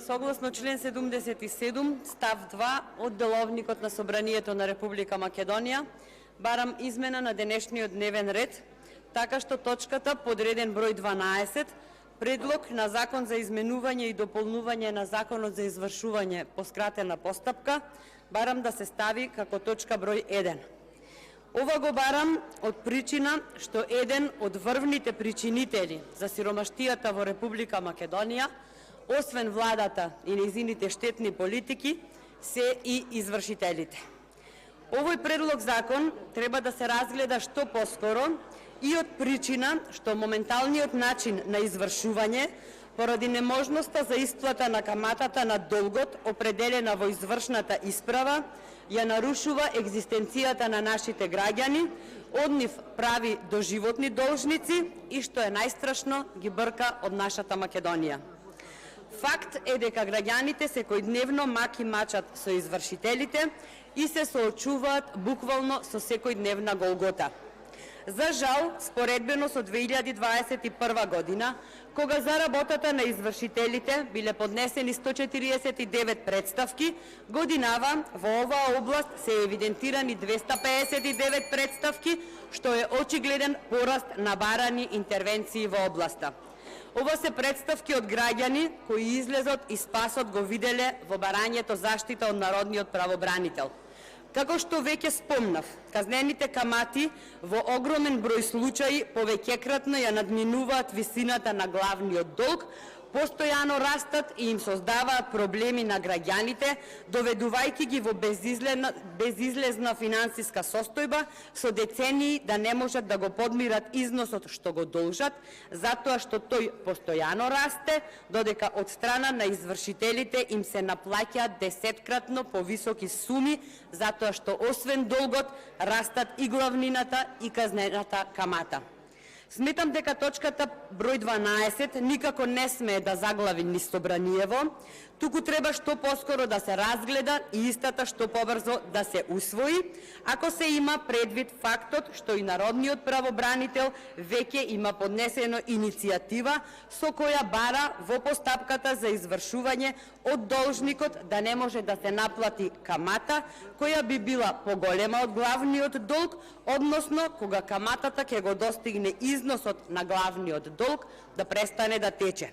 Согласно член 77, став 2 од Деловникот на Собранието на Република Македонија, барам измена на денешниот дневен ред, така што точката под реден број 12, предлог на Закон за изменување и дополнување на Законот за извршување по скратена постапка, барам да се стави како точка број 1. Ова го барам од причина што еден од врвните причинители за сиромаштијата во Република Македонија, освен владата и нејзините штетни политики, се и извршителите. Овој предлог закон треба да се разгледа што поскоро и од причина што моменталниот начин на извршување, поради неможноста за исплата на каматата на долгот определена во извршната исправа, ја нарушува екзистенцијата на нашите граѓани, од нив прави доживотни должници и, што е најстрашно, ги брка од нашата Македонија. Факт е дека граѓаните секојдневно маки мачат со извршителите и се соочуваат буквално со секојдневна голгота. За жал, споредбено со 2021 година, кога за работата на извршителите биле поднесени 149 представки, годинава во оваа област се евидентирани 259 представки, што е очигледен пораст на барани интервенции во областа. Ова се представки од граѓани кои излезот и спасот го виделе во барањето заштита од народниот правобранител. Како што веќе спомнав, казнените камати во огромен број случаи повеќекратно ја надминуваат висината на главниот долг, постојано растат и им создаваат проблеми на граѓаните, доведувајќи ги во безизлезна финансиска состојба, со децении да не можат да го подмират износот што го должат, затоа што тој постојано расте, додека од страна на извршителите им се наплаќаат десеткратно повисоки суми, затоа што освен долгот растат и главнината и казнената камата. Сметам дека точката број 12 никако не смее да заглави низ Собраниево, туку треба што поскоро да се разгледа и истата што побрзо да се усвои, ако се има предвид фактот што и народниот правобранител веќе има поднесено иницијатива со која бара во постапката за извршување од должникот да не може да се наплати камата, која би била поголема од главниот долг, односно кога каматата ќе го достигне износот на главниот долг да престане да тече.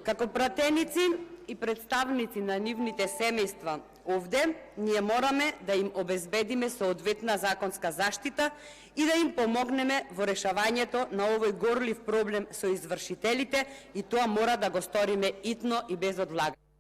Како пратеници и представници на нивните семејства овде, ние мораме да им обезбедиме соодветна законска заштита и да им помогнеме во решавањето на овој горлив проблем со извршителите, и тоа мора да го сториме итно и без одлагање.